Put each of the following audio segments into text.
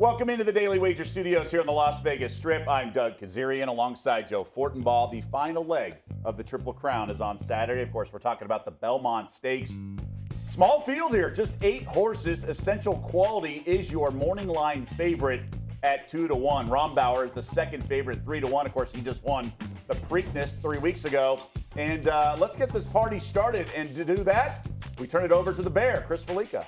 Welcome into the Daily Wager Studios here on the Las Vegas Strip. I'm Doug Kezirian alongside Joe Fortenbaugh. The final leg of the Triple Crown is on Saturday. Of course, we're talking about the Belmont Stakes. Small field here, just 8 horses. Essential Quality is your morning line favorite at 2-1. Rombauer is the second favorite, 3-1. Of course, he just won the Preakness 3 weeks ago. And let's get this party started. And to do that, we turn it over to the Bear, Chris Fallica.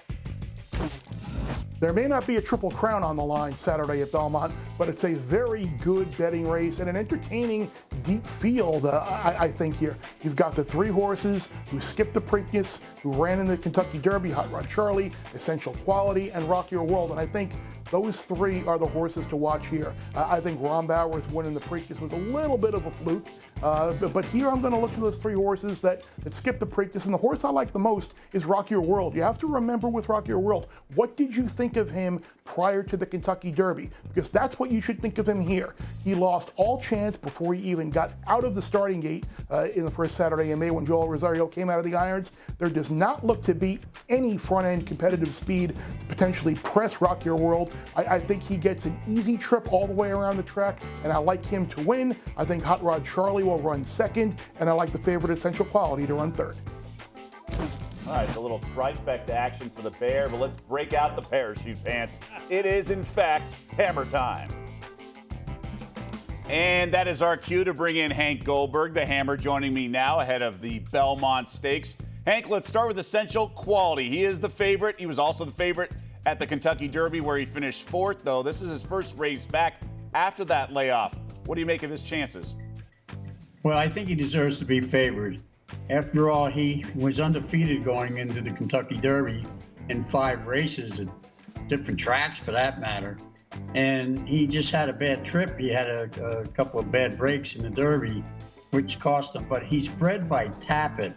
There may not be a Triple Crown on the line Saturday at Belmont, but it's a very good betting race and an entertaining deep field, I think, here. You've got the 3 horses who skipped the Preakness, who ran in the Kentucky Derby, Hot Rod Charlie, Essential Quality, and Rock Your World. And I think those 3 are the horses to watch here. I think Rombauer's winning the Preakness was a little bit of a fluke, but here I'm going to look at those 3 horses that skipped the Preakness, and the horse I like the most is Rock Your World. You have to remember with Rock Your World, what did you think of him prior to the Kentucky Derby? Because that's what you should think of him here. He lost all chance before he even got out of the starting gate in the first Saturday in May when Joel Rosario came out of the irons. There does not look to be any front-end competitive speed to potentially press Rock Your World. I think he gets an easy trip all the way around the track, and I like him to win. I think Hot Rod Charlie will run second, and I like the favorite Essential Quality to run third. All right, so a little trifecta action for the Bear, but let's break out the parachute pants. It is, in fact, hammer time. And that is our cue to bring in Hank Goldberg, the Hammer, joining me now ahead of the Belmont Stakes. Hank, let's start with Essential Quality. He is the favorite. He was also the favorite at the Kentucky Derby, where he finished 4th, though. This is his first race back after that layoff. What do you make of his chances? Well, I think he deserves to be favored. After all, he was undefeated going into the Kentucky Derby in 5 races at different tracks, for that matter. And he just had a bad trip. He had a couple of bad breaks in the Derby, which cost him. But he's bred by Tappet,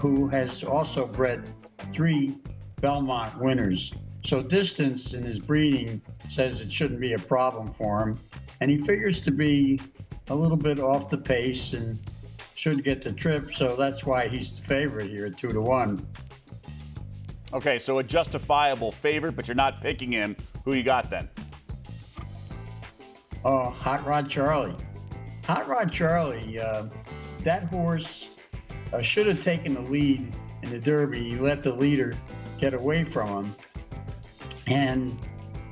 who has also bred 3 Belmont winners. So distance in his breeding says it shouldn't be a problem for him. And he figures to be a little bit off the pace and should get the trip. So that's why he's the favorite here at 2-1. Okay, so a justifiable favorite, but you're not picking him. Who you got then? Oh, Hot Rod Charlie. Hot Rod Charlie, that horse should have taken the lead in the Derby. He let the leader get away from him. And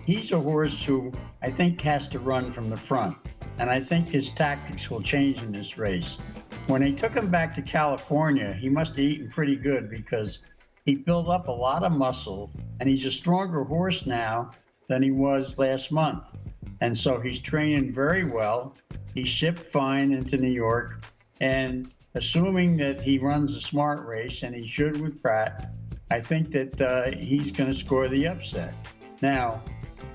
he's a horse who I think has to run from the front. And I think his tactics will change in this race. When they took him back to California, he must have eaten pretty good because he built up a lot of muscle, and he's a stronger horse now than he was last month. And so he's training very well. He shipped fine into New York, and assuming that he runs a smart race, and he should with Pratt, I think that he's going to score the upset. Now,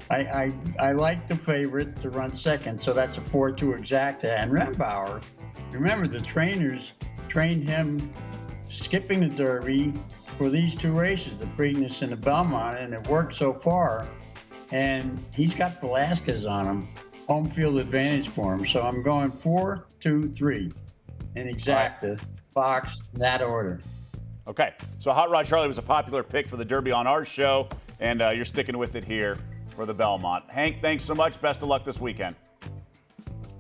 I like the favorite to run second, so that's a 4-2 exacta. And Rombauer, remember, the trainers trained him skipping the Derby for these 2 races, the Preakness and the Belmont, and it worked so far. And he's got Velasquez on him, home field advantage for him. So I'm going 4-2-3 in exacta, box, that order. Okay, so Hot Rod Charlie was a popular pick for the Derby on our show, and you're sticking with it here for the Belmont. Hank, thanks so much. Best of luck this weekend.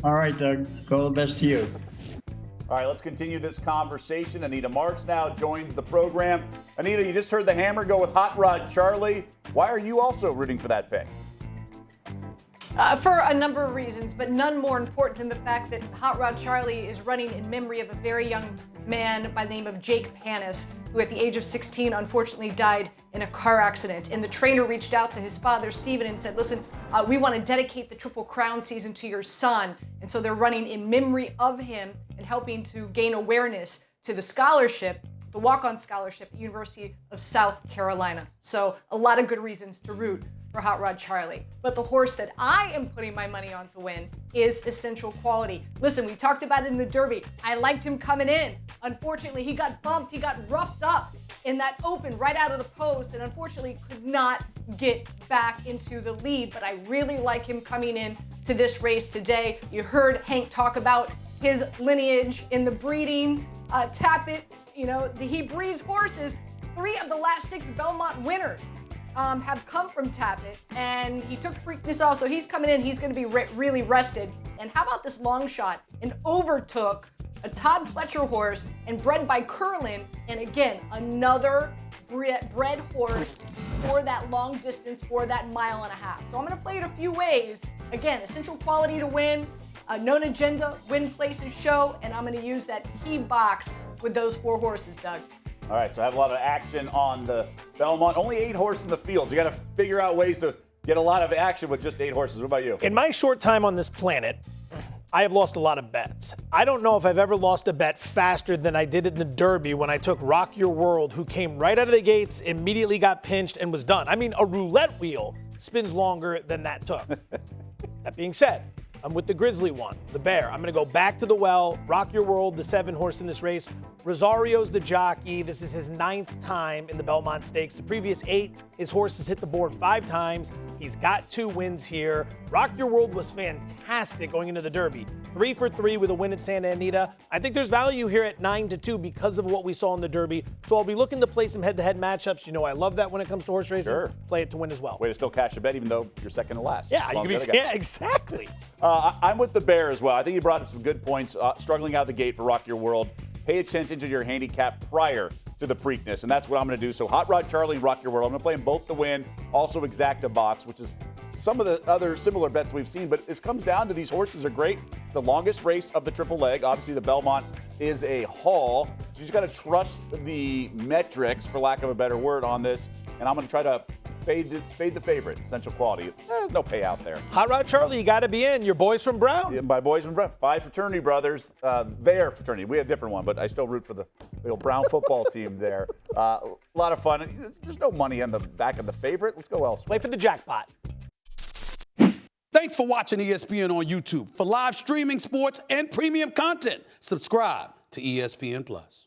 All right, Doug. All the best to you. All right, let's continue this conversation. Anita Marks now joins the program. Anita, you just heard the Hammer go with Hot Rod Charlie. Why are you also rooting for that pick? For a number of reasons, but none more important than the fact that Hot Rod Charlie is running in memory of a very young man by the name of Jake Panis, who at the age of 16 unfortunately died in a car accident. And the trainer reached out to his father, Stephen, and said, listen, we want to dedicate the Triple Crown season to your son. And so they're running in memory of him and helping to gain awareness to the scholarship, the walk-on scholarship at University of South Carolina. So a lot of good reasons to root for Hot Rod Charlie. But the horse that I am putting my money on to win is Essential Quality. Listen, we talked about it in the Derby. I liked him coming in. Unfortunately, he got bumped, he got roughed up in that open right out of the post, and unfortunately could not get back into the lead. But I really like him coming in to this race today. You heard Hank talk about his lineage in the breeding. Tappet, he breeds horses. 3 of the last 6 Belmont winners have come from Tapit, and he took Preakness off, so he's coming in. He's going to be really rested. And how about this long shot? And overtook a Todd Pletcher horse and bred by Curlin. And again, another bred horse for that long distance, for that 1.5 miles. So I'm going to play it a few ways. Again, essential quality to win, a known agenda, win, place, and show. And I'm going to use that key box with those 4 horses, Doug. All right, so I have a lot of action on the Belmont. Only 8 horses in the field. So you got to figure out ways to get a lot of action with just 8 horses. What about you? In my short time on this planet, I have lost a lot of bets. I don't know if I've ever lost a bet faster than I did in the Derby when I took Rock Your World, who came right out of the gates, immediately got pinched, and was done. I mean, a roulette wheel spins longer than that took. That being said, I'm with the Grizzly one, the Bear. I'm going to go back to the well. Rock Your World, the 7 horse in this race. Rosario's the jockey. This is his 9th time in the Belmont Stakes. The previous 8, his horse has hit the board 5 times. He's got 2 wins here. Rock Your World was fantastic going into the Derby. 3 for 3 with a win at Santa Anita. I think there's value here at 9-2 because of what we saw in the Derby. So I'll be looking to play some head-to-head matchups. You know I love that when it comes to horse racing. Sure. Play it to win as well. Way to still cash a bet even though you're second to last. Yeah, you can be, yeah, exactly. I'm with the Bear as well. I think you brought up some good points. Struggling out of the gate for Rock Your World. Pay attention to your handicap prior to the Preakness, and that's what I'm going to do. So Hot Rod Charlie and Rock Your World. I'm going to play them both to win. Also Exacta Box, which is some of the other similar bets we've seen. But this comes down to these horses are great. It's the longest race of the triple leg. Obviously, the Belmont is a haul. So you just got to trust the metrics, for lack of a better word, on this. And I'm going to try to fade the favorite, essential quality. There's no payout there. Hot Rod Charlie, you got to be in. Your boys from Brown. Yeah, my boys from Brown, 5 fraternity brothers. Their fraternity. We had a different one, but I still root for the old Brown football team there. A lot of fun. There's no money on the back of the favorite. Let's go elsewhere. Play for the jackpot. Thanks for watching ESPN on YouTube. For live streaming, sports, and premium content, subscribe to ESPN+.